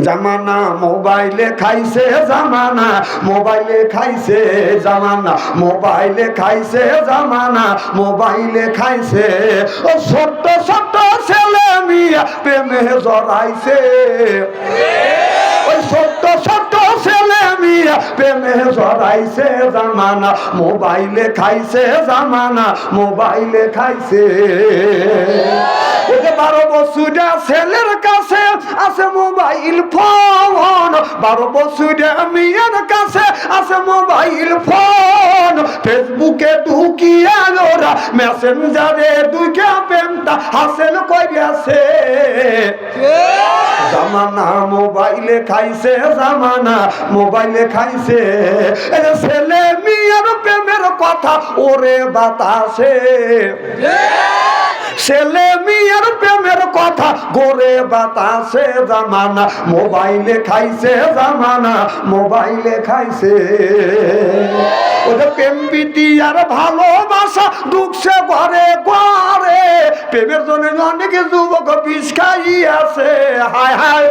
জামানা মোবাইলে খাইছে জামানা, মোবাইলে খাইছে জামানা, মোবাইলে খাইছে জামানা, মোবাইলে খাইছে। ও ছোট্ট ছোট্ট ছেলে মিয়া প্রেমে জড়াইছে, ওই ছোট্ট ছোট্ট ছেলে মিয়া প্রেমে জড়াইছে জামানা, মোবাইলে খাইছে জামানা, মোবাইলে খাইছে। ওই যে 12 বছরের ছেলের কাছে আছে মোবাইল ফোন, 12 বছরের মেয়ের কাছে আছে মোবাইল ফোন। ফেসবুকে ঢুকিয়া ওরা মেসেঞ্জারে ঢুকিয়া প্রেমটা হাসিল করিয়াছে। জামানা মোবাইলে খাইছে জামানা, মোবাইলে খাইছে। ছেলে মেয়ের প্রেমের কথা ওরে বাতাসে, ছেলে মেয়ের প্রেমের কথা গোরে বাতাসে। জামানা মোবাইলে খাইছে জামানা, মোবাইলে খাইছে। ওদের প্রেম প্রীতি আর ভালোবাসা ঢুকছে ঘরে ঘরে, প্রেমের জন্য অনেক যুবক বিষ খাইয়াছে। হায় হায়,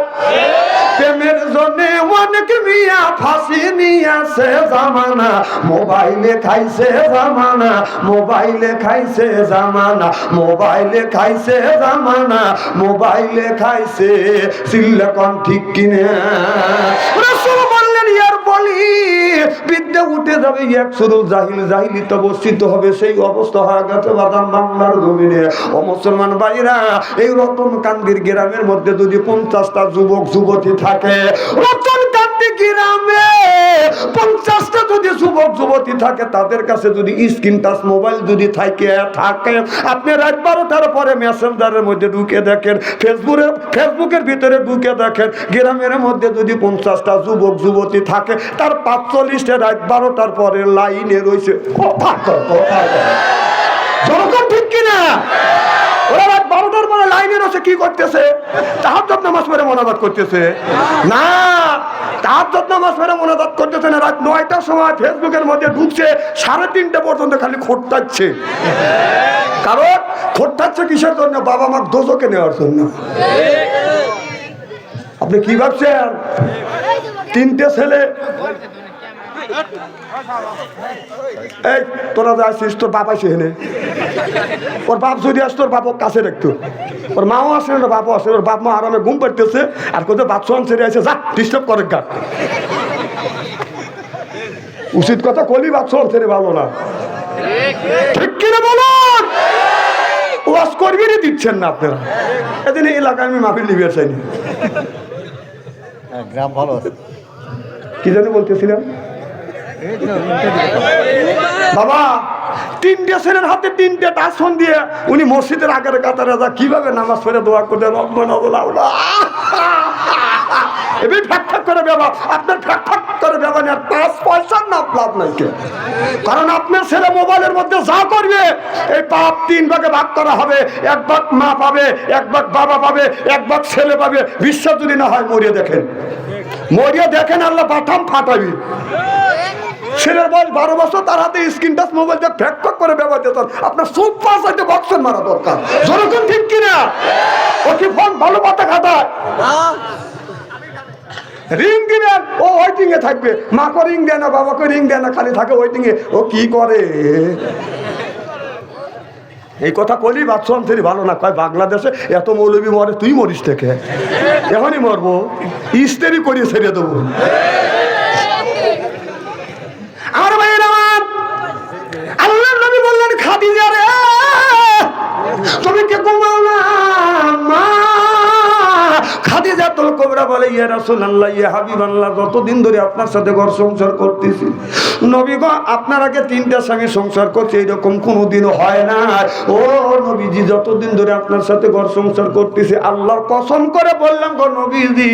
প্রেমের জন্য অনেক মিয়া ফাঁসি নিয়েছে। জামানা মোবাইলে খাইছে জামানা, মোবাইলে খাইছে জামানা, মোবাইলে খাইছে জামানা, মোবাইলে খাইছে। সিল্লাকন ঠিক কিনে রাসূল বললেন, ইয়ার বলি বিদ্যা উঠে যাবে, এক শুরু জাহিল জাহিলিতে অবস্থিত হবে। সেই অবস্থা হয়ে গেছে বাদাম বাংলার জমিনে। ও মুসলমান ভাইরা, এই রতনকান্দির গ্রামের মধ্যে যদি 50টা যুবক যুবতী থাকে, রতনকান্দি গ্রামে 50টা যদি যুবক যুবতী থাকে, তাদের কাছে যদি স্ক্রিন টাচ মোবাইল যদি থাকে, আপনি রাত 12টার পরে মেসেঞ্জারের মধ্যে ঢুকে দেখেন, ফেসবুকের ভিতরে ঢুকে দেখেন, গ্রামের মধ্যে যদি 50টা যুবক যুবতী থাকে, তার 45টা রাত 12টার পরে লাইনে রয়েছে। জনগণ ঠিক কিনা? ওরা রাত 12টার পরে লাইনে রয়েছে, কি করতেছে? তাহাজ্জুদ নামাজ পড়ে মোনাজাত করতেছে না, তাহাজ্জুদ নামাজ পড়ে মোনাজাত করতেছে না। রাত 9টার সময় ফেসবুকের মধ্যে ঢুকছে, 3:30 পর্যন্ত খালি খোঁটাচ্ছে। কারণ খোঁটাচ্ছে কিসের জন্য? বাবা মার দোজকে নেওয়ার জন্য। আপনি কি ভাবছেন? 3টে ছেলে, এই তোরা যে আসছিস, তোর বাপ আসে হেনে, ওর বাপ যদি আসতো ওর বাপ কাছে রাখতো, ওর মাও আসে, ওর বাপও আসে। ওর বাপ মা আরামে ঘুম পাড়তেছে, আর কোথাও বাথরুম ছেড়ে আসে, যা ডিস্টার্ব করে গা। উচিত কথা কলি, বাথরুম ছেড়ে ভালো না, ঠিক কিনা বলুন? ওয়াজ করবিরই দিচ্ছেন না আপনারা। এদিন এই এলাকায় আমি মাফিল নিবে চাইনি। গ্রাম ভালো আছে, কি জানি বলতেছিলাম বাবা। 3টে ছেলের হাতে 3টে টাচ ফোন দিয়ে উনি মসজিদের আগের কাতারে যা কিভাবে নামাজ পড়ে দোয়া করতে, রব্বানা আল্লাহ এবার ফ্যাক ফ্যাক করে ব্যবহার, আপনার ফ্যাক ফ্যাক করে ব্যবহার আর 5 পয়সার না লাভ নাই। কারণ আপনার ছেলে মোবাইলের মধ্যে যা করবে, এই পাপ 3 ভাগে ভাগ করা হবে। 1 ভাগ মা পাবে, 1 ভাগ বাবা পাবে, 1 ভাগ ছেলে পাবে। বিশ্বাস যদি না হয় মরিয়ে দেখেন, মরিয়ে দেখেন, আল্লাহ বাটাম ফাটাবি। ছেলের বয়স 12 বছর, তার হাতে স্ক্রিন টাচ মোবাইল দিয়ে ফ্যাক ফ্যাক করে ব্যবহার করতে, আপনার সুপ পাস হইতে বক্সের মারা দরকার। জনগণ ঠিক কিনা? ও কি ফোন ভালো পাতা খাতায় রিং দিবেন, ও ওয়েটিং এ থাকবে। মাকে রিং দেয় না, বাবাকে রিং দেয় না, খালি থাকে ওয়েটিং এ। ও কি করে? এই কথা কলি বাদশাহ থেকে ভালো না কয়, বাংলাদেশে এত মৌলবী মরে, তুই মরিস থেকে এখনই মরবো, ইস্তেরি করিয়ে ছেড়ে দেবো। আমার ভাইয়ের আমার, আল্লাহর নবী বললেন, খাদিজা রে তুমি কে ঘুমাও না? মা খাদিজাতুল কুবরা বলে, ইয়া রাসূলুল্লাহ, ইয়া হাবিবাল্লাহ, কতদিন ধরে আপনার সাথে ঘর সংসার করতেছি। নবী গো, আপনার আগে 3টা স্বামী সংসার করছে, এরকম কোনোদিনও হয় না। ও নবীজি, যতদিন ধরে আপনার সাথে ঘর সংসার করতেছি, আল্লাহর কসম করে বললাম গো নবীজি,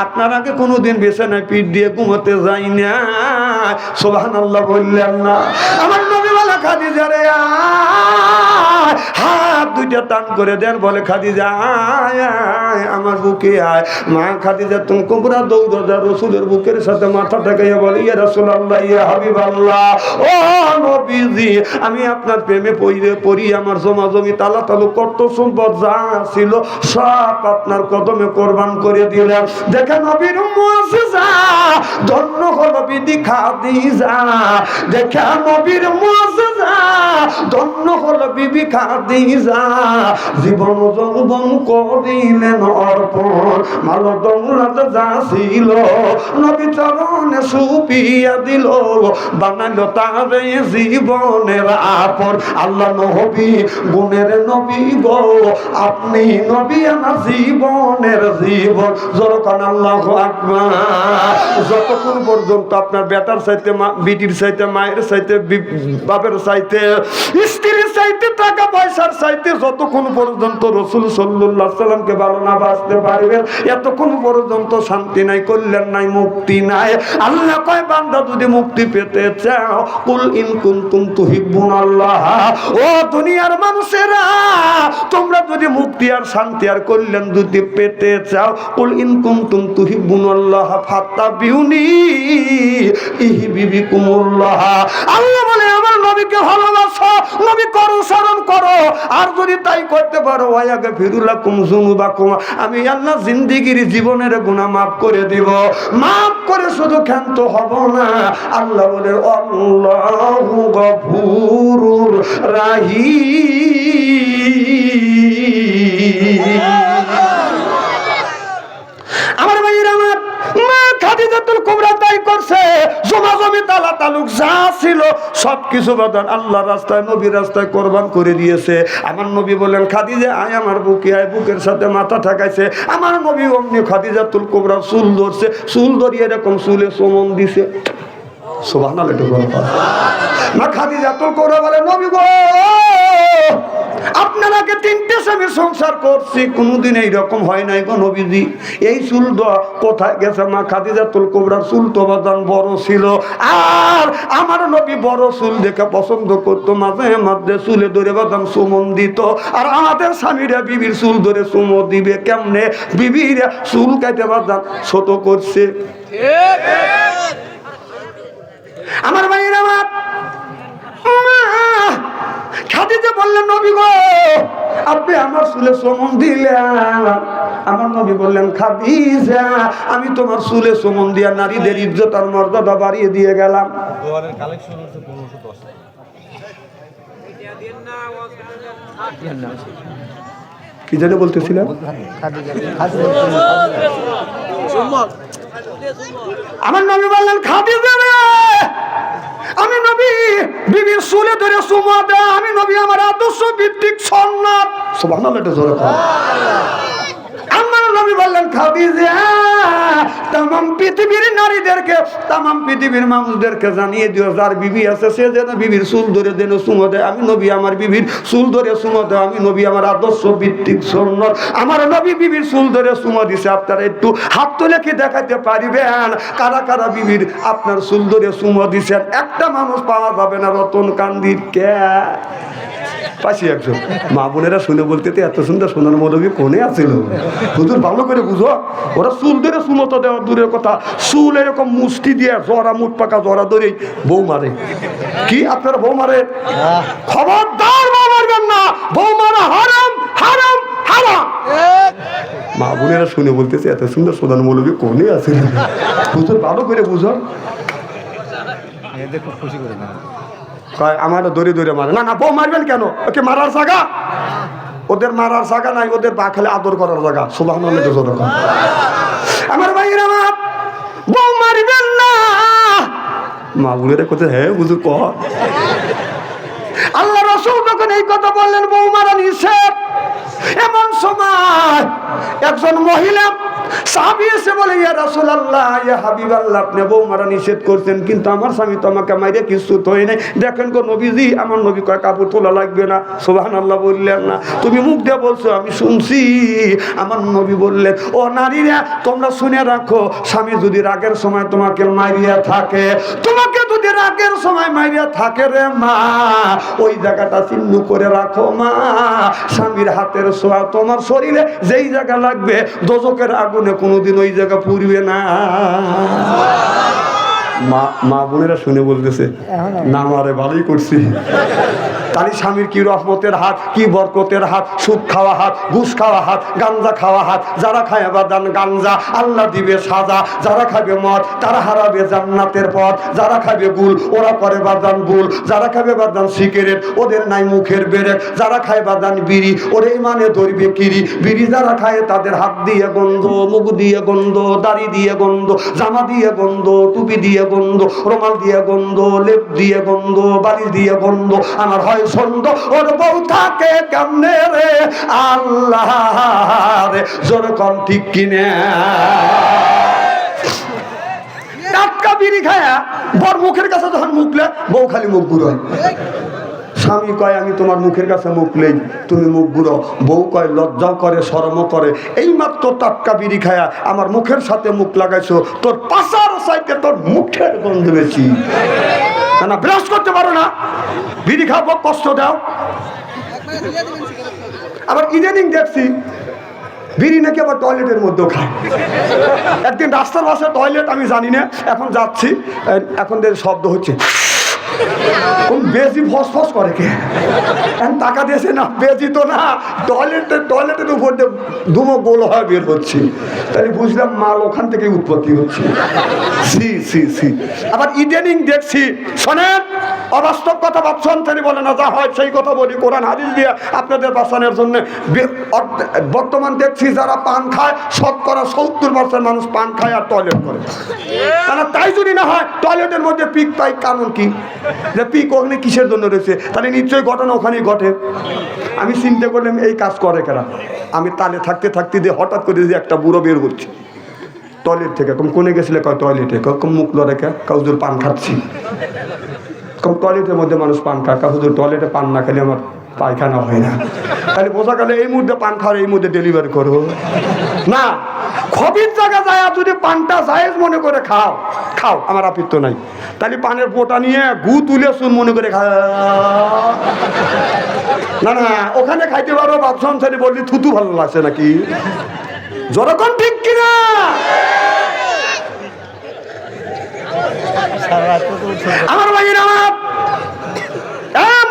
আপনার আগে কোনোদিন বিছানায় পিঠ দিয়ে ঘুমাতে যাই না। সুবহানাল্লাহ বললেন না? আমার নবী বলে, খাদিজা রে হাত দুইটা টান করে দেন, বলে খাদিজা আয় আয় আমার বুকে আয়। মা খাদিজা তুমি কুবরা দৌড় যা রাসূলের বুকের সাথে মাথা ঠেকাইয়া বলে ইয়া রাসূলুল্লাহ ইয়া হাবিবাল্লাহ, ও নবীজি আমি আপনার প্রেমে পড়ি, আমার জমা জমি তালা তালু কত সম্পদ যা ছিল সব আপনার কদমে কোরবান করে দিলেন। দেখেন নবীর মুআজিজা, ধন্য হলো বিবি খাদিজা। দেখেন নবীর মুআজিজা, ধন্য হলো বিবি খাদিজা। জীবন যৌবন করিলেন অর্পণ, মাল দৌলত যা ছিল নবী চরণে সুপিয়া দিল, বানালো তারে জীবনের আপন। আল্লাহ নবী গুণের নবী গো, আপনি নবী আমার জীবনের জীবন। যখন আল্লাহু আকবার। যতক্ষণ পর্যন্ত আপনার বেটার চাইতে বিটির চাইতে, মায়ের চাইতে, বাপের চাইতে, স্ত্রীর চাইতে, টাকা পয়সার চাইতে যতক্ষণ পর্যন্ত রাসূল সাল্লাল্লাহু আলাইহি সাল্লামকে ভালো না বাঁচতে পারবেন, এতক্ষণ পর্যন্ত শান্তি নাই, কল্যাণ নাই, মুক্তি নাই। আল্লাহ কয় বান্দা যদি মুক্তি পেতে চাও, কুল ইন কুনতুম তুহিব্বুনাল্লাহ, ও দুনিয়ার মানুষেরা তোমরা যদি মুক্তি আর শান্তি আর কল্যাণ যদি পেতে চাও, কুল ইন কুনতুম তুহিব্বুনাল্লাহ ফাত্তাবিউনি ইহবিবিকুমুল্লাহ। আল্লাহ বলে আমার নবীকে ভালোবাসো, নবীকে অনুসরণ করো, আর যদি তাই করতে পারো ওয়ায়াগে ফিরুলাকুম যুনুবাকুম, আমি আল্লাহ জিন্দেগীর জীবনের গুনাহ মাফ করে দিব। মাফ করে শুধু ক্ষান্ত হব না, আল্লাহ বলে আল্লাহু গফুরুর রাহিম। আমার ভাইয়ের আমার মা খাদিজাতুল কুবরা তাই করছে, জমা জমি তালা তালুক যা ছিল সবকিছু বাদান আল্লাহর রাস্তায়, নবীর রাস্তায় কোরবান করে দিয়েছে। আমার নবী বলেন খাদিজা আয় আমার বুকে আয়, বুকের সাথে মাথা ঠেকাইছে। আমার নবী অমনি খাদিজাতুল কুবরা চুল ধরছে, চুল ধরিয়ে এরকম চুলে চুমন দিছে। সুবহানাল্লাহ। একটু বলো মা খাদিজাতুল কুবরা বলে নবী গো, আপনার আগে 3টে স্বামী সংসার করছি, কোনোদিন এইরকম হয় নাই গো নবীজি। এই চুল কোথায় গেছে? মা খাদিজাতুল কুবরার চুল তো বাদান বড় ছিল, আর আমার নবী বড় চুল দেখে পছন্দ করতো, মাঝে মাঝে চুলে ধরে বাদান চুমন দিত। আর আমাদের স্বামীরা বিবির চুল ধরে চুমো দিবে কেমনে? বিবির চুল কাটে বাদান ছোট করছে। আমার ভাইয়ের আমার খাদিজা বললেন নবী গো আপনি আমার চুলে চুমন দিলেন। আমার নবী বললেন খাদিজা আমি তোমার চুলে চুমন দিয়া নারীদের ইজ্জত আর মর্যাদা বাড়িয়ে দিয়ে গেলাম। কি জানে বলতেছিলাম? আমার নবী বললেন খাদিজা রে আমি নবী বিবির চুলে ধরে চুমা দেয়, আমি নবী আমার আদর্শ ভিত্তিক সন্ন্যাত। সুবহানাল্লাহ। এটা জোরে বলো। আমার নবী বললেন খাদিজা তামাম পৃথিবীর নারীদেরকে, তামাম পৃথিবীর মানুষদেরকে জানিয়ে দিও যার বিবি আছে সে যেন বিবির চুল ধরে যেন চুমো দেয়। আমি নবী আমার বিবির চুল ধরে চুমো দেয়, আমি নবী আমার আদর্শ ভিত্তিক সুন্নাত। আমার নবী বিবির চুল ধরে চুমো দিছে। আপনারা একটু হাত তুলে কি দেখাতে পারিবেন কারা কারা বিবির আপনার চুল ধরে চুমো দিছেন? একটা মানুষ পাওয়া যাবে না। রতন কান্দির কে পাশে একজন মা বোনেরা শুনে বলতে এত সুন্দর সোনার মৌলবী কোনে আছিল। হুজুর ভালো করে বুঝো, ওরা চুল ধরে চুমতো দেওয়া দূরের কথা, চুল এরকম মুষ্টি দিয়ে জরা মুঠ পাকা জরা ধরে বউ মারে। কি আপনারা বউ মারে? খবরদার বউ মারবেন না, বউ মারা হারাম হারাম হারাম। মা বোনেরা শুনে বলতেছে এত সুন্দর সোনার মৌলবী কোনে আছিল। হুজুর ভালো করে বুঝো, খুব খুশি করে না আমার দড়ি দড়ি মারে না। না বউ মারবেন কেন? ওকে মারার জায়গা, ওদের মারার জায়গা নাই, ওদের বা খালি আদর করার জায়গা। সুবহানাল্লাহ। আমার ভাইরা আমার বউ মারবেন না। মা বোনেরা কোথায় হ্যাঁ বুঝু ক আল্লাহ রাসূল যখন এই কথা বললেন বউ মারা নিষেধ, এমন সময় একজন মহিলা সাহাবী এসে বলে, ইয়া রাসূলুল্লাহ, ইয়া হাবিবাল্লাহ, আপনি বৌমারা নিষেধ করছেন, কিন্তু আমার স্বামী তো আমাকে মাইরে কিছু তো হয় নাই। দেখেন গো নবীজি, আমার নবী কয় কাপড় তোলা লাগবে না। সুবহানাল্লাহ বললেন না? তুমি মুখ দিয়ে বলছো, আমি শুনছি। আমার নবী বললেন, ও নারীরা, তোমরা শুনে রাখো, স্বামী যদি রাগের সময় তোমাকে মারিয়া থাকে, তোমাকে যদি রাগের সময় মারিয়া থাকে রে মা, ওই জায়গাটা চিহ্ন করে রাখো মা। স্বামীর হাতের ছোঁয়া তোমার শরীরে যেই জায়গা লাগবে, দোজকের আগুনে কোনোদিন ওই জায়গা পুড়বে না। মা বোনেরা শুনে বলতেছে, না মারে ভালোই করছি। তাহলে স্বামীর কি রহমতের হাত, কি বরকতের হাত, সুদ খাওয়া হাত, ঘুষ খাওয়া হাত, গাঞ্জা খাওয়া হাত। যারা খায় বাদান গাঞ্জা, আল্লাহ দিবে সাজা। যারা খাবে মদ, তারা হারাবে জান্নাতের পথ। যারা খাবে গুল, ওরা করে বাদান গুল। যারা খাবে বাদান সিগারেট, ওদের নাই মুখের বেরেক। যারা খায় বাদান বিড়ি, ওরে মানে ধরবে কিরি। বিড়ি যারা খায় তাদের হাত দিয়ে গন্ধ, মুখ দিয়ে গন্ধ, দাড়ি দিয়ে গন্ধ, জামা দিয়ে গন্ধ, টুপি দিয়ে গন্ধ, রুমাল দিয়ে গন্ধ, লেপ দিয়ে গন্ধ, বাড়ি দিয়ে গন্ধ। আমার হয় সন্দ, ওর বউ থাকে কেমনে রে আল্লাহ রে, জোর কম ঠিক কিনে। টাটকা বিড়ি খায়া বর মুখের কাছে যখন মুখলে, বউ খালি মুখ বুড়ো হয়। স্বামী কয়, আমি তোমার মুখের কাছে মুখলেই তুমি মুখ বুড়ো। বউ কয়, লজ্জাও করে, শরমও করে। এই মাত্র টাটকা বিড়ি খায়া আমার মুখের সাথে মুখ লাগাইছো, তোর পাশার সাইতে তোর মুখের গন্ধ বেশি। না ব্রাশ করতে পারো না, বিড়ি খাবো, কষ্ট দাও। আবার ইদানিং দেখছি বিড়ি নাকি আবার টয়লেটের মধ্যেও খায়। একদিন রাস্তার পাশে টয়লেট, আমি জানি না, এখন যাচ্ছি, এখন শব্দ হচ্ছে, বেশি ফস ফস করে কে টাকা দিয়েছে না, বেশি তো না, টয়লেটের উপর দিয়ে ধুমো গোল হয়ে বের হচ্ছে। তাই বুঝলাম মাল ওখান থেকে উৎপত্তি হচ্ছে। C C C. আবার ইদানিং দেখছি, শোনেন, অবাস্তব কথা ভাবছেন, তিনি বলে না, যা হয় সেই কথা বলি, কোরআন হাদিস দিয়ে আপনাদের বাঁচানোর জন্য। বর্তমান দেখছি যারা পান খায়, শতকরা 70% মানুষ পান খায় আর টয়লেট করে। তাই যদি না হয়, টয়লেটের মধ্যে পিক পাই, কারণ কি যে পিক ওখানে কিসের জন্য রয়েছে? তাহলে নিশ্চয়ই ঘটনা ওখানেই ঘটে। আমি চিন্তা করলাম এই কাজ করে কেনা। আমি তালে থাকতে থাকতে দিয়ে হঠাৎ করে যে একটা বুড়ো বের হচ্ছে টয়লেট থেকে। কোনে গেছিলে? কয় টয়লেটে। কম মুখ লড়ে কে? কাউজুর পান খাচ্ছি। কম টয়লেটের মধ্যে মানুষ পান খায়, কাউজুর টয়লেটে পান না খেলে আমার পায়খানা হয় না। তাহলে বোঝা গেলে এই মুহূর্তে পান খাওয়ার, এই মুহূর্তে ডেলিভারি করো না। খবির জায়গা যায়, যদি পানটা জায়েজ মনে করে খাও, খাও, আমার আপত্তি নাই। তাহলে পানের পোটা নিয়ে গু তুলে শুন মনে করে খা। না না, ওখানে খাইতে পারো, বাপসন সারি বললি থুতু ভালো লাগছে নাকি? যখন ঠিক কিনা আমার ভাইয়ের, আমার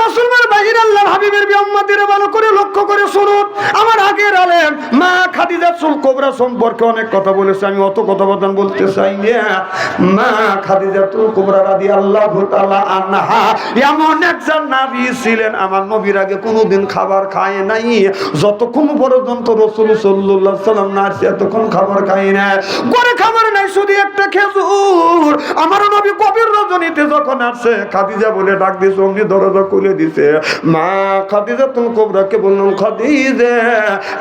মুসলমান ভাইয়ের, আল্লাহর হাবিবের উম্মতিরা ভালো করে লক্ষ্য করে শুনুন। আমার আগের আলেম মা খাদিজাতুল কুবরা সম্পর্কে অনেক কথা বলেছে, আমি অত কথা বলতে চাই না। মা খাদিজাতুল কুবরা রাদিয়াল্লাহু তাআলা আনহা এমন একজন নবী ছিলেন, আমার নবীর আগে কোনোদিন খাবার খায় নাই। যতক্ষণ পর্যন্ত রাসূল সাল্লাল্লাহু আলাইহি সাল্লাম না আসে, ততক্ষণ খাবার খায় না। করে খাবার নাই, শুধু একটা খেজুর। আমার নবী কবির রজনীতে যখন আসে, খাদিজা বলে ডাক দিয়ে সঙ্গে দরজা খুলে দিছে। মা খাদিজাতুল কুবরাকে বললাম, খাদিজা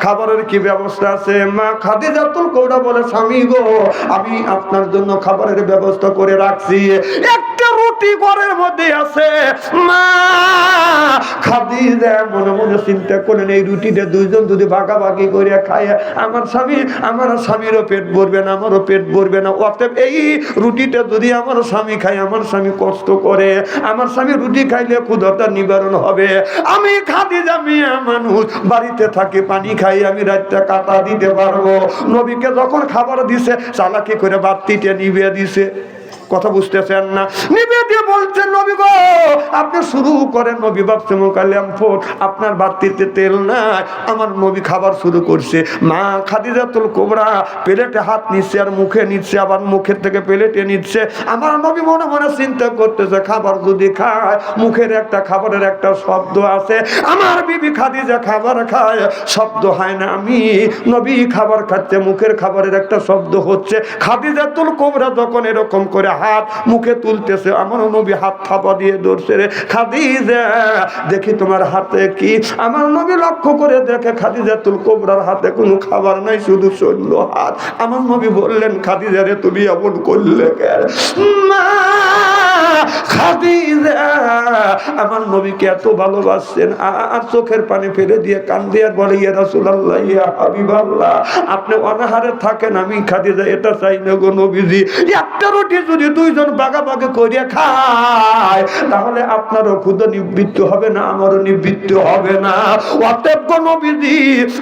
খাবারের কি ব্যবস্থা আছে? মা খাদিজাতুল কুবরা বলে, স্বামী গো, আমি আপনার জন্য খাবারের ব্যবস্থা করে রাখছি। একটা রুটি ঘরের মধ্যে আছে। মা খাদিজা মনে মনে চিন্তা করেন, এই রুটিটা দুইজন যদি ভাগাভাগি করে খায়, আমার স্বামীরও পেট ভরবে না, আমারও পেট ভরবে না। অতএব এই রুটিটা যদি আমার স্বামী খায়, আমার স্বামী কষ্ট করে, আমার স্বামী রুটি খাইলে ক্ষুধাটা নিবারণ হবে। আমি খাদিজা মিয়া মানুষ, বাড়িতে থাকি, পানি খাই, আমি রাতটা কাটা দিতে পারবো। নবীকে যখন খাবার দিছে, চালাকি করে বাতিটা নিভিয়ে দিছে। কথা বুঝতেছেন না? নিবে দিয়ে বলছেন, নবী গো, আপনি শুরু করেন। নবী ভাবছে মোকাল্লাম ফোট, আপনার বাতিতে তেল নাই। আমার নবী খাবার শুরু করছে। মা খাদিজাতুল কুবরা প্লেটে হাত নিচ্ছে আর মুখে নিচ্ছে, আবার মুখের থেকে প্লেটে নিচ্ছে। আমার নবী মনে মনে চিন্তা করতেছে, খাবার যদি খায়, মুখের একটা খাবারের একটা শব্দ আছে। আমার বিবি খাদিজা খাবার খায়, শব্দ হয় না। আমি নবী খাবার খাচ্ছে, মুখের খাবারের একটা শব্দ হচ্ছে। খাদিজাতুল কুবরা যখন এরকম করে হাত মুখে তুলতেছে, আমার নবী হাত থাপা দিয়ে ধরছে, রে খাদিজা দেখি তোমার হাতে কি। আমার নবী লক্ষ্য করে দেখে খাদিজাতুল কুবরার হাতে কোনো খাবার নাই, শুধু সৈন্য হাত। আমার নবী বললেন, খাদিজা রে তুমি এমন করলে কেন? মা খাদিজা আমার নবীকে এত ভালোবাসছেন, আর চোখের পানি ফেলে দিয়ে কান দিয়ে বলে, ইয়া রাসূলুল্লাহ, ইয়া হাবিবাল্লাহ, আপনি অনাহারে থাকেন, আমি খাদিজা এটা চাই না গো নবীজি। একটা রুটি যদি দুইজন ভাগাভাগি করিয়া খায় তাহলে আপনারও ক্ষুধা নিবৃত্ত হবে না, আমারও নিবৃত্ত হবে না। অতএব গো নবীজি,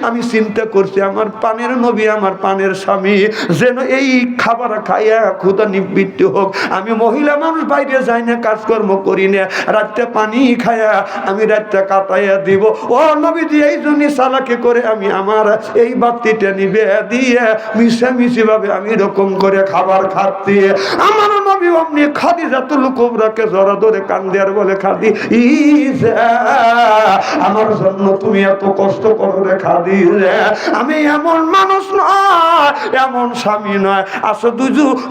আমি চিন্তা করছি আমার পানের নবী, আমার পানের স্বামী যেন এই খাবার খাইয়া ক্ষুধা নিবৃত্ত হোক। আমি মহিলা মানুষ, বাইরে যাই না, কাজকর্ম করি না, রাতটা পানি খায়া আমি রাতটা কাটাইয়া দিব। ও নবীজি, এই জন্য সালাকি করে আমি আমার এই বাতিটা নিবে দিয়ে মিশামিশি ভাবে আমি এরকম করে খাবার খাচ্ছি। আমার নবী অমনি খাদিজাতুল কুবরাকে জড়া ধরে কান্দে আর বলে, খাদিজা আমার জন্য তুমি এত কষ্ট করো রে খাদিজা, আমি এমন মানুষ নয়, এমন স্বামী নয়, আসো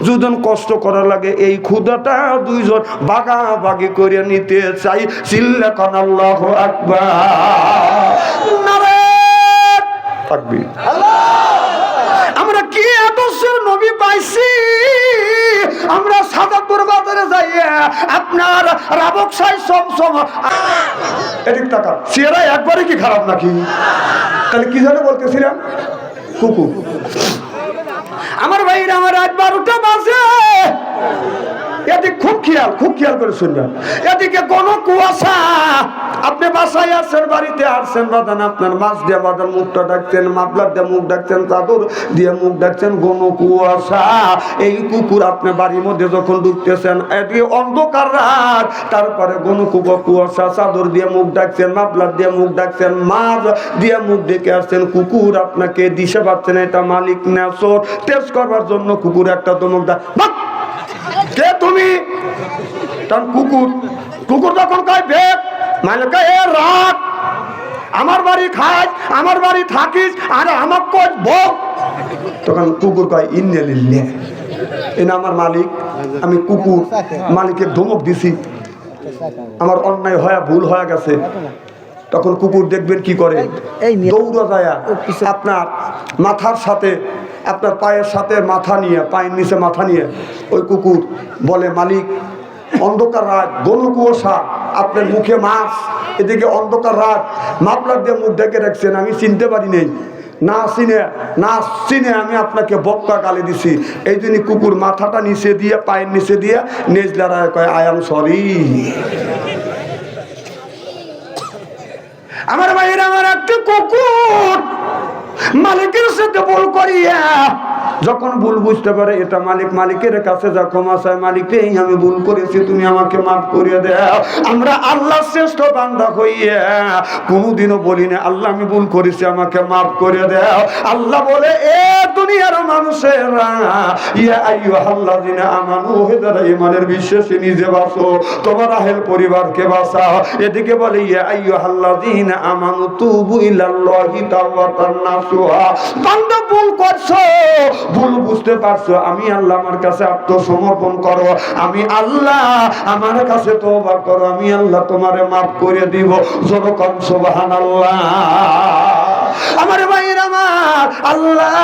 দুজন কষ্ট করা লাগে, এই ক্ষুধাটা দুইজন ভাগাভাগি করে নিতে চাই। চিল্লা কোন আল্লাহু আকবার, নারে তাকবীর। আমরা কি আদর্শের নবী পাইছি? আমরা সাদাপুর বাজারে যাইয়া আপনার রাবক সাই সমসম এদিক টাকা চেহারা একবারে কি খারাপ নাকি? তাহলে কি জানে বলতেছিলাম, কুকুর। আমার ভাইরা, আমার রাত 12টা বাজে, এদিক খুব খেয়াল করে শুনবেন। এদিকে কোন কুয়াশা, আপনি বাসায় আসছেন, বাড়িতে আসছেন, বাদান আপনার মাছ দিয়ে বাদান মুখটা ডাকছেন, মাফলার দিয়ে মুখ ডাকছেন, চাদর দিয়ে মুখ ডাকছেন, কোন কুয়াশা। এই কুকুর আপনি বাড়ির মধ্যে যখন ঢুকতেছেন, এদিকে অন্ধকার রাত, তারপরে কোন কুয়াশা, চাদর দিয়ে মুখ ডাকছেন, মাফলার দিয়ে মুখ ডাকছেন, মাছ দিয়ে মুখ ডেকে আসছেন। কুকুর আপনাকে দিশে পাচ্ছেন এটা মালিক না চোর, টেস্ট করবার জন্য কুকুর একটা ধমক দেয়, কে তুমি? কুকুর যখন কয় বেদ, মালিকা এ রাত, আমার বাড়ি খাস, আমার বাড়ি থাকিস, আর আমার কয় ভোগ। তখন কুকুর কয় ইন্নালিল্লাহ, এনা আমার মালিক, আমি কুকুর মালিকের ধমক দিছি, আমার অন্যায় হয়ে ভুল হয়ে গেছে। তখন কুকুর দেখবেন কি করে, দৌড়া যায় আপনার মাথার সাথে, আপনার পায়ের সাথে মাথা নিয়ে, পায়ের নিচে মাথা নিয়ে ওই কুকুর বলে, মালিক অন্ধকার রাত, ঘন কুয়াশা, আপনার মুখে মাছ, এদিকে অন্ধকার রাত, মাফলার দিয়ে মুখ ডেকে রাখছেন, আমি চিনতে পারি নেই, না চিনে আমি আপনাকে বক্কা গালি দিছি। এই জন্য কুকুর মাথাটা নিচে দিয়ে, পায়ের নিচে দিয়ে নেজলারা কয়, আই এম সরি। আমার ভাইয়ের, আমার একটা কুকুর মালিকের সাথে ভুল করিয়া যখন ভুল বুঝতে পারে, এটা মালিকের কাছে যা ক্ষমা চায়, মালিক এই আমি ভুল করেছি, তুমি আমাকে মাফ করিয়ে দাও। আমরা আল্লাহ শ্রেষ্ঠ বান্দা হইয়া কোনোদিনও বলি না, আল্লাহ আমি ভুল করেছি, আমাকে মাফ করে দাও। আল্লাহ বলে, এ দুনিয়ার মানুষেরা, ইয়া আইয়ুহাল্লাযিনা আমানু, হে যারা ঈমানের বিশ্বাসী, নিজে বাঁচো, তোমার আহল পরিবারকে বাঁচাও। এদিকে বলে, ইয়া আইয়ুহাল্লাযিনা আমানু তুবু ইলাল্লাহি তাওবাতান নাসুহা, বান্দা ভুল করছো, ভুল বুঝতে পারছো, আমি আল্লাহ আমার কাছে আত্মসমর্পণ করো, আমি আল্লাহ আমার কাছে তওবা করো, আমি আল্লাহ তোমারে মাফ করে দিব। যখন সুবহানাল্লাহ। আমার ভাইয়ের, আমার আল্লাহ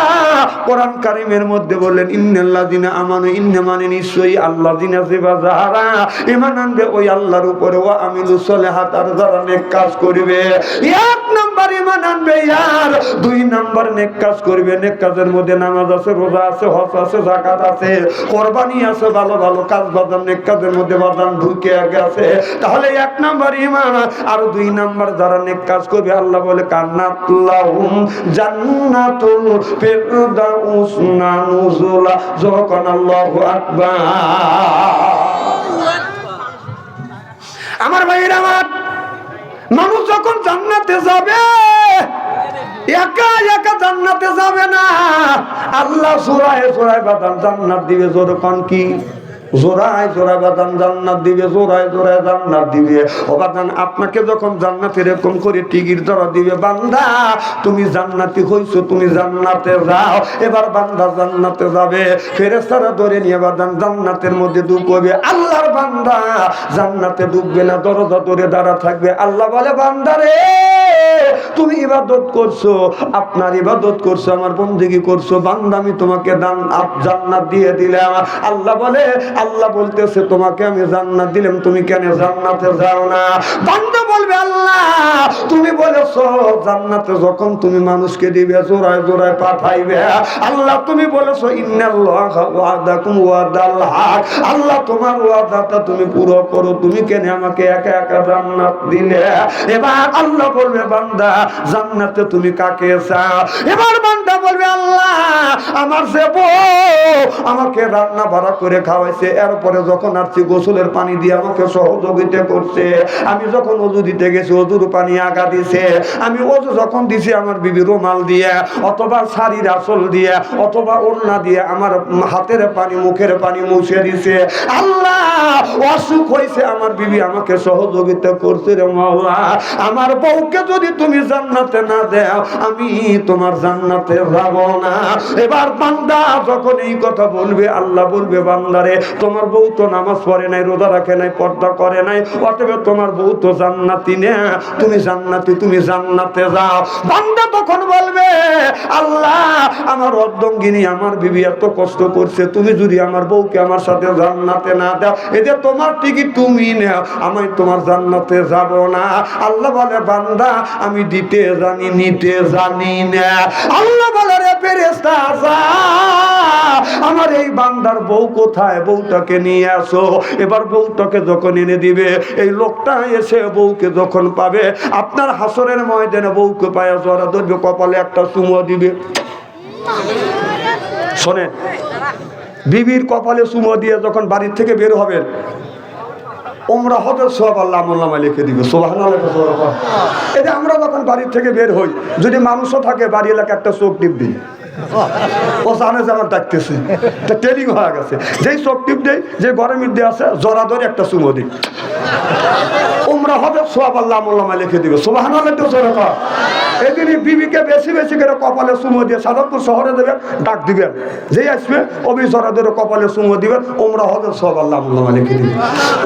কোরআন কারীমের মধ্যে বললেন, ইন্নাল্লাযিনা আমানু, ইন্না মানে নিশ্চয়ই আল্লাযিনা যারা ঈমান আনবে ওই আল্লাহর উপরে, ওয়া আমিলুস সলিহাত, আর যারা নেক কাজ করবে। এক নাম্বার ঈমান আনবে, আর দুই নাম্বার নেক কাজ করবে। নেক কাজের মধ্যে নামাজ আছে, রোজা আছে, হজ আছে, যাকাত আছে, কুরবানি আছে, ভালো ভালো কাজ বাদান নেক কাজের মধ্যে বাদান ঢুকে গেছে। তাহলে এক নাম্বার ঈমান, আর দুই নাম্বার যারা নেক কাজ করবে, আল্লাহ বলে, কান্নাতুল্লাহুম জান্নাতুল ফিরদাউস নুজুলা। যখন আল্লাহু আকবার। আমার ভাইরা, আমার মানুষ যখন জান্নাতে যাবে, একা একা জান্নাতে যাবে না, আল্লাহ সূরায়ে সূরায়ে বাদান জান্নাত দিবে। যখন কি জোড়ায় জোড়ায় বাদান জান্নাত দিবে, জোড়ায় জোড়ায় জান্নাত দিবে। ও বাদান, আপনাকে যখন জান্নাতে এরকম করে টিকিট ধরা দিবে, বান্দা তুমি জান্নাতি হইছো, তুমি জান্নাতে যাও। এবার বান্দা জান্নাতে যাবে, ফেরেশতারা ধরে নিয়ে বাদান জান্নাতের মধ্যে ঢুকবে। আল্লাহর বান্দা জান্নাতে ঢুকবে না, দরজা ধরে দাঁড়া থাকবে। আল্লাহ বলে, বান্দা রে তুমি ইবাদত করছো, আপনার ইবাদত করছো, আমার বন্দেগী করছো, বান্দা আমি তোমাকে জান্নাত দিয়ে দিলাম। আল্লাহ বলে, আল্লাহ বলতেছে তোমাকে আমি জান্নাত দিলাম, তুমি কেন জান্নাতে যাও না? বান্দা বলবে, আল্লাহ তুমি বলেছো জান্নাতে যখন তুমি মানুষকে দিবে জোড়ায় জোড়ায় পাঠাইবে। আল্লাহ তুমি বলেছো ইন্নাল্লাহা ওয়াদাকুম ওয়াদাল হক, আল্লাহ তোমার ওয়াদাটা তুমি পুরো করো, তুমি কেন আমাকে একা একা জান্নাত দিলে? এবার আল্লাহ বলবে, বান্দা জান্নাতে তুমি কাকে চাও? এবার বান্দা বলবে, আল্লাহ আমার যে বউ আমাকে রান্না বাড়া করে খাওয়াইছে, এরপরে যখন আসছি গোসলের পানি দিয়ে আমাকে সহযোগিতা করছে, আমি যখন ওযু দিতে গেছি ওযুর পানি আগা দিছে, আমি ওযু যখন দিছি আমার বিবি রুমাল দিয়ে অথবা শাড়ির আঁচল দিয়ে অথবা ওড়না দিয়ে আমার হাতের পানি মুখের পানি মুছে দিছে। আল্লাহ অসুখ হয়েছে, আমার বিবি আমাকে সহযোগিতা করছে রে মাওলা, আমার বউকে যদি তুমি জান্নাতে না দাও আমি তোমার জান্নাতে যাব না। এবার বান্দা যখন এই কথা বলবে, আল্লাহ বলবে, বান্দারে তোমার বউ তো নামাজ পড়ে নাই, রোজা রাখে নাই, পর্দা করে নাই, অতএব তোমার বউ তো জান্নাতি না, তুমি জান্নাতি, তুমি জান্নাতে যাও। বান্দা তখন বলবে, আল্লাহ আমার অর্ধঙ্গিনী আমার বিবি এত কষ্ট করছে, তুমি যদি আমার বউকে আমার সাথে জান্নাতে না দাও, এতে তোমার টিকিট তুমি নাও, আমি তোমার জান্নাতে যাব না। আল্লাহ বলে, বান্দা আমি দিতে জানি, নিতে জানি না। আল্লাহ বলে, রে ফেরেশতা যা, আমার এই বান্দার বউ কোথায়, বউটাকে নিয়ে আসো। এবার বউটাকে যখন এনে দিবে, এই লোকটা এসে বউকে যখন পাবে, আপনার হাসরের ময়দানে বউকে পায়ে জড়া ধরবে, কপালে একটা চুমো দিবে। শোনেন, বিবির কপালে চুমো দিয়ে যখন বাড়ির থেকে বের হবেন, ওমরা হজের সওয়াব আল্লাহ আমলনামায় লিখে দিবে। সুবহানাল্লাহ। এটা আমরা যখন বাড়ির থেকে বের হই, যদি মানুষও থাকে বাড়ি এলাকা একটা চোখ টিপ দিই, ও জানে যে আমার ডাকতেছে, এটা ট্রেনিং হয়ে গেছে। যেই চোখ টিপ দেয়, যে গরমের দিয়ে আছে জরা ধরে একটা চুমো দিই, ওমরা হজের সওয়াব আল্লাহ আমলনামায় লিখে দিবে। সুবহানাল্লাহ। এদিন বিবিকে বেশি বেশি করে কপালে চুমো দিয়ে সাদাতপুর শহরে দেবেন, ডাক দিবেন, যেই আসবে অবি জরা ধরে কপালে চুমো দিবেন, ওমরা হজের সওয়াব আল্লাহ আমলনামায় লিখে দিবে।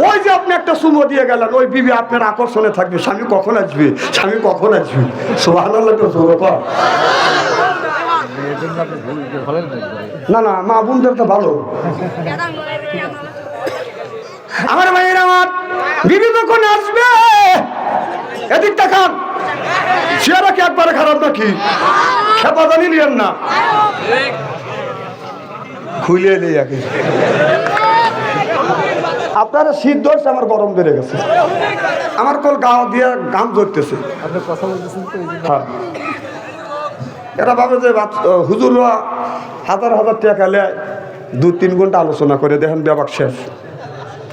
ওই যে আপনি একটা চুমো দিয়ে গেলেন, ওই বিবি আপনার আকর্ষণে থাকবে, স্বামী কখন আসবে, স্বামী কখন আসবে। সুবহানাল্লাহ। না না, মা বোনদের তো ভালো। আমার ভাইয়ের, আমার বিবি যখন আসবে, এদিক দেখান, চেহারা কি একবারে খারাপ নাকি? খেপা জানি নিয়েন না, খুলে নেই আগে। আপনারা শীত ধরছে, আমার গরম বেড়ে গেছে, আমার কল গাও দিয়ে গাম ধরতেছে। হ্যাঁ, এরা ভাবে যে হুজুররা হাজার হাজার টাকা নেয়, 2-3 ঘন্টা আলোচনা করে দেখেন ব্যাপার শেষ।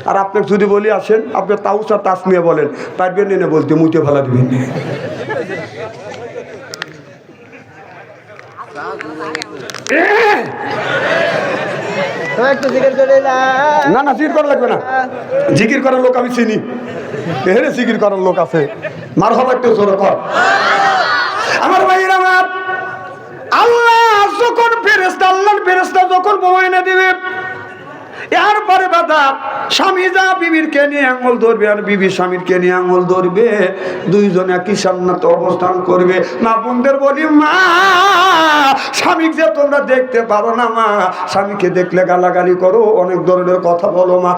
আর আপনাকে যদি বলি আসেন, আপনি তাউসা তাসমিয়া বলেন, পারবেন না বলতে, মুখে ফেলা দিবেন। না না, জিকির করা লাগবে না, জিকির করার লোক আমি চিনি, এখানে জিকির করার লোক আছে। মারহাবা একটু জোরে কর। আমার ভাইরা, আমার আল্লাহ যখন ফেরেশতা, আল্লাহর ফেরেশতা যখন বউ এনে দিবে, এরপরে বাদা স্বামী যা বিবির কে নিয়ে আঙুল ধরবে, আর বিবি স্বামীর কে নিয়ে আঙুল ধরবে, দুইজনে একই সামনাতে অবস্থান করবে। মা বোনদের বলি, মা স্বামী যে তোমরা দেখতে পারো না, মা স্বামীকে দেখলে গালাগালি করো, অনেক ধরনের কথা বলো। মা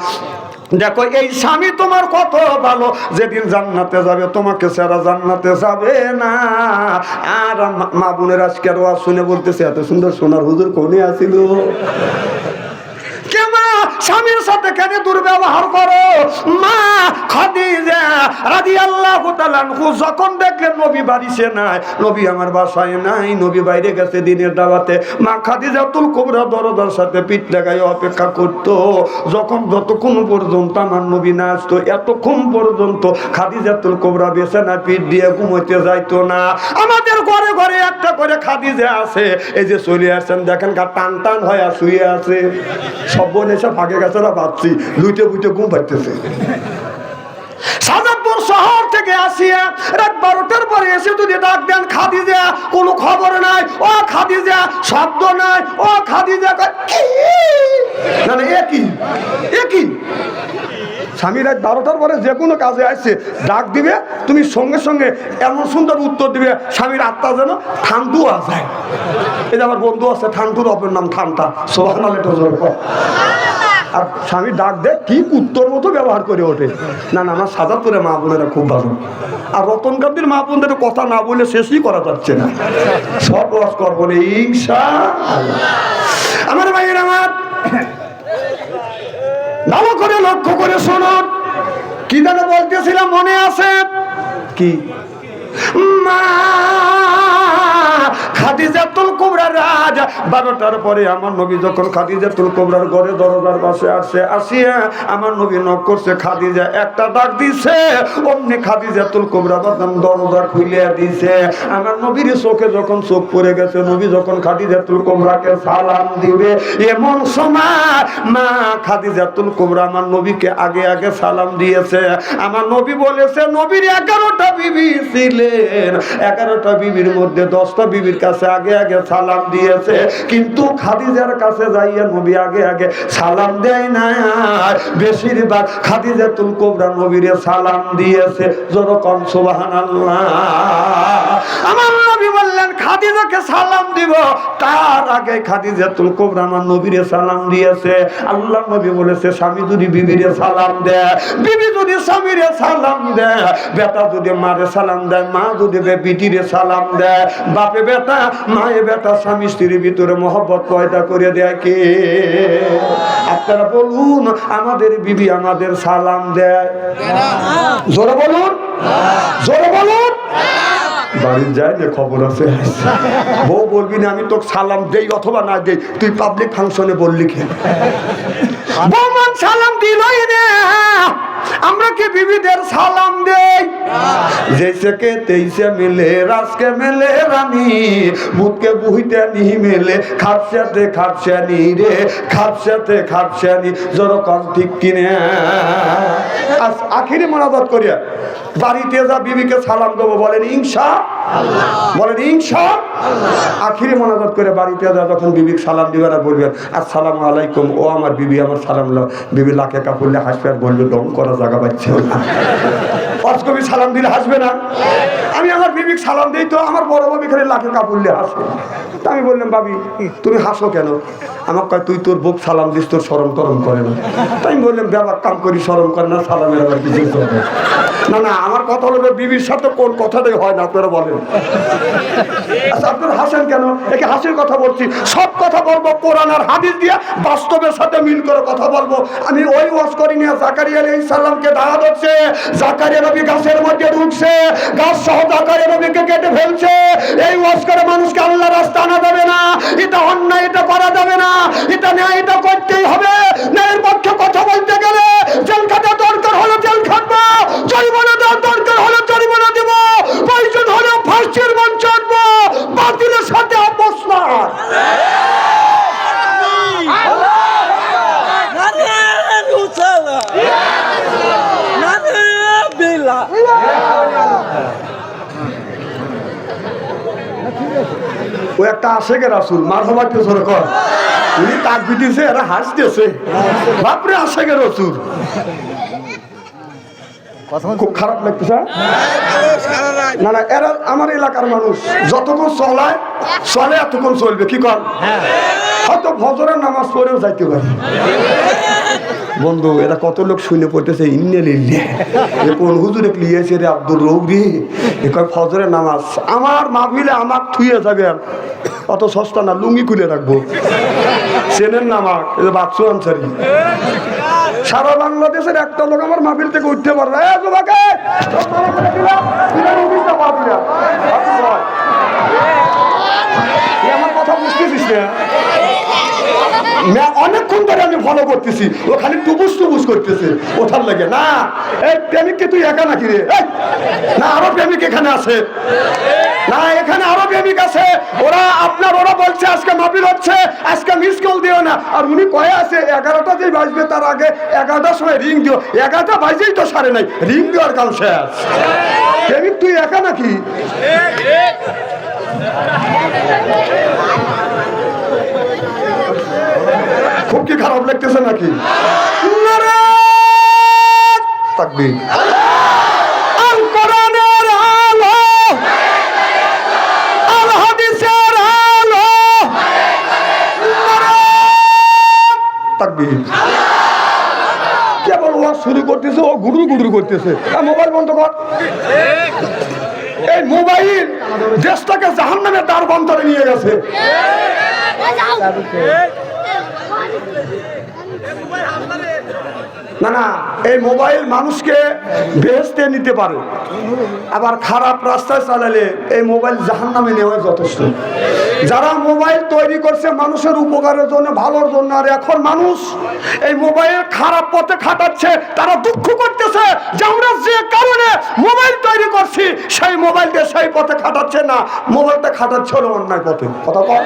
দেখো, এই স্বামী তোমার কত ভালো, যেদিন জান্নাতে যাবে তোমাকে ছাড়া জান্নাতে যাবে না। আর মা বোনের আজকে আরো শুনে বলতেছে, এত সুন্দর সোনার হুজুর কোনে আসিল, স্বামীর সাথে কেন দুর্ব্যবহার করো? মা খাদিজা রাদিয়াল্লাহু তাআলা যখন দেখলেন নবী বাড়িতে নাই, নবী আমার বাসায় নাই, নবী বাইরে গেছে দিনের দাওয়াতে, মা খাদিজাতুল কুবরা দরজার সাথে পিঠ লাগায় অপেক্ষা করতো, যতক্ষণ পর্যন্ত আমার নবী না আসতো, এতক্ষণ পর্যন্ত খাদিজাতুল কুবরা বিছানা পিঠ দিয়ে ঘুমোতে যাইতো না। আমাদের ঘরে ঘরে একটা করে খাদিজা আছে, এই যে চলে আসছেন দেখেন, টান টান হয়ে শুয়ে আছে। সব বোন এসে ভাগে গেছে না ভাবছি, লুইতে বুইতে ঘুম পাইতেছে। সাজাদপুর শহর থেকে আসিয়া রাত 12টার পরে এসে যদি ডাক দেন খাদিজা, কোনো খবর নাই। ও খাদিজা, শব্দ নাই। ও খাদিজা, কি না না একই স্বামী রাত 12টার পরে যে কোনো কাজে আসছে ডাক দিবে, তুমি সঙ্গে সঙ্গে এমন সুন্দর উত্তর দিবে স্বামীর আত্মা যেন ঠান্ডু আছে। এই যে আমার বন্ধু আছে ঠান্ডুর, অপর নাম ঠান্ডা, সুবহানাল্লাহ। আর স্বামী ডাক দেয় কি উত্তর মতো ব্যবহার করে ওঠে। না না, আমার সাজাদপুরে মা বোনেরা খুব ভালো। আর রতনকান্দির মা বোনদের কথা না বলে শেষই করা যাচ্ছে না, সব রস করবো না ইনশাআল্লাহ। আমার ভাইয়ের আমার ভালো করে লক্ষ্য করে শুনুন, কি যেন বলতেছিলাম মনে আছে কি? মা খাদিজাতুল কুবরা রাজ 12টার পরে আমার নবী যখন খাদিজাতুল কুবরার ঘরে দরজার পাশে আসে, আসিয়া আমার নবী নক করছে, খাদিজা একটা ডাক দিছে, অমনি খাদিজাতুল কুবরা বাদাম দরজা খুলে দিছে। আমার নবীর চোখে যখন চোখ পড়ে গেছে, নবী যখন খাদিজাতুল কুবরাকে সালাম দিবে, এমন সময় মা খাদিজাতুল কুবরা আমার নবীকে আগে আগে সালাম দিয়েছে। আমার নবী বলেছে, নবীর 11টা বিবি ছিলেন, 11টা বিবির মধ্যে 10টা বিবির কাছে আগে আগে সালাম দিয়েছে, কিন্তু খাদিজার কাছে যাইয়া নবী আগে আগে সালাম দেয় না। বেশিরভাগ খাদিজাতুল কুবরা নবীরে সালাম দিয়েছে। যেরকম সুবহানাল্লাহ। আমার নবী বললেন খাদিজাকে সালাম দিব, তার আগে খাদিজাতুল কুবরা আমার নবীরে সালাম দিয়েছে। আল্লাহ নবী বলেছে, স্বামী যদি বিবিরে সালাম দেয়, বিবি যদি স্বামীরে সালাম দেয়, বেটা যদি মারে সালাম দেয়, মা যদি বেটিরে সালাম দেয়, বাপে বেটা মায়ে বেটা স্বামী স্ত্রীর ভিতরে মহব্বত পয়দা করে দেয় কে? আপনারা বলুন, আমাদের বিবি আমাদের সালাম দেয়? জোরে বলুন, জোরে বলুন। বাড়ির যায় যে খবর আছে, বউ বলবি না আমি তোকে সালাম দেই অথবা না দেই, তুই পাবলিক ফাংশনে বললি কে? বৌমান সালাম দিলই না, আমরা কি বিবিদের সালাম দেই? जैसे के तैसे मिले रास के मिले रानी बुध के बुहिते नहीं मिले खापसाते खापसानी रे खापसाते खापसानी जरो कम ठीक किने आज आखिरी मुनाजात करिया বাড়িতে যা বিবিকে সালাম দেবো বলেন ইনশাআল্লাহ, বলেন ইনশাআল্লাহ। আখিরি মোনাজাত করে বাড়িতে যা যখন বিবিকে সালাম দিবেন আর বলবেন আসসালামু আলাইকুম, ও আমার বিবি আমার সালাম লো। বিবি লাখে কাপড়লে হাসবে আর বলবে দম করা জায়গা পাচ্ছে না। অস্কবি সালাম দিলে হাসবে না? আমি আমার বিবিকে সালাম দিই তো আমার বড় ভাবি খালি লাখে কাপড়লে হাসে। তা আমি বললাম বাবি তুমি হাসো কেন? আমার কয় তুই তোর বুক সালাম দিস, তোর শরম টরম করে না। তাই আমি বললাম ব্যাপার কাম করি শরম করে না, সালামের আবার কিছু করে না। না আমার কথা হলো বিবির সাথে কোন কথাটাই হয় না, আপনারা বলেন। আচ্ছা আপনারা হাসেন কেন? একে হাসির কথা বলছি, সব কথা বলবো কোরআন আর হাদিস দিয়ে বাস্তবের সাথে মিল করে কথা বলবো। আমি ওই ওয়াজ করি না, জাকারিয়া আলাইহিস সালামকে দাওয়াত হচ্ছে, জাকারিয়া নবী গাছের মধ্যে ঢুকছে, গাছ সহ জাকারিয়া নবীকে কেটে ফেলছে। এই ওয়াজ করে মানুষকে আল্লাহর রাস্তা আনা যাবে না, এটা অন্যায়, এটা করা যাবে না, এটা ন্যায়, এটা করতেই হবে। ন্যায়ের পক্ষে কথা বলতে গেলে জেল খাটা দরকার হলে জেল খাটবো, জরিমানা দেওয়ার দরকার হলে জরিমানা দেব, প্রয়োজন হলে ফাঁসির মঞ্চ আনবো, বাতিলের সাথে আপোষ না। ও একটা আশেকের রাসূল মারহাবাকে জোরে কর, উনি তাকবীর দিছে, এরা হাসতেছে, বাপরে আশেকের রাসূল। খুব খারাপ লাগতেছে না? না এরা আমার এলাকার মানুষ, যতক্ষণ চলে এতক্ষণ চলবে। কি কর হয়তো ফজরের নামাজ পড়েও যাইতে পারে। বন্ধু এরা কত লোক শুনে পড়তেছে ইন্নে লিল্লে, কোন হুজুরে লিয়েছে রে আব্দুর রৌরি, এ কয় ফজরের নামাজ। আমার মাহফিলে আমাক থুয়ে যাবেন, অত সস্তা না, লুঙ্গি খুলে রাখবো। চেনেন না আমাক, বাচ্চু আনসারি। সারা বাংলাদেশের একটা লোক আমার মাহফিল থেকে উঠতে পারবে। আমার কথা বুঝতেছিস না? অনেকক্ষণ ধরে আমি ফলো করতেছি, ও খালি টুবুস টুবুস করতেছে, ওঠার লাগে না। এই প্রেমিককে তুই একা নাকি রে? না আরো প্রেমিক এখানে আছে। না, এখানে আরো প্রেমিক আছে, ওরা বলছে আজকে মাহফিল হচ্ছে, আজকে মিস কল দিও না। আর উনি কয়ে আছে 11টা যে বাজবে তার আগে 11টার সময় রিং দিও। 11টা বাজেই তো সারে নাই, রিং দেওয়ার কাম শেষ। প্রেমিক তুই একা নাকি? খুব কি খারাপ লাগতেছে নাকি? তাকবীর। আল কোরআনের আলো, আল হাদিসের আলো, তাকবীর। কেবল ও শুরু করতেছে, ও গুরু গুরু করতেছে। মোবাইল বন্ধ কর। এই মোবাইল দেশটাকে জাহান্নামের দ্বার বন্ধরে নিয়ে গেছে। না না, এই মোবাইল মানুষকে বেহেশতে নিতে পারে, আবার খারাপ রাস্তায় চালালে এই মোবাইল জাহান্নামে নেওয়া যথেষ্ট। যারা মোবাইল তৈরি করছে মানুষের উপকারের জন্য, ভালোর জন্য, আর এখন মানুষ এই মোবাইল খারাপ পথে খাটাচ্ছে, তারা দুঃখ করতেছে যে আমরা যে কারণে মোবাইল তৈরি করছি সেই মোবাইলকে সেই পথে খাটাচ্ছে না, মোবাইলটা খাটাচ্ছে হলো অন্যায় পথে। কথা বল।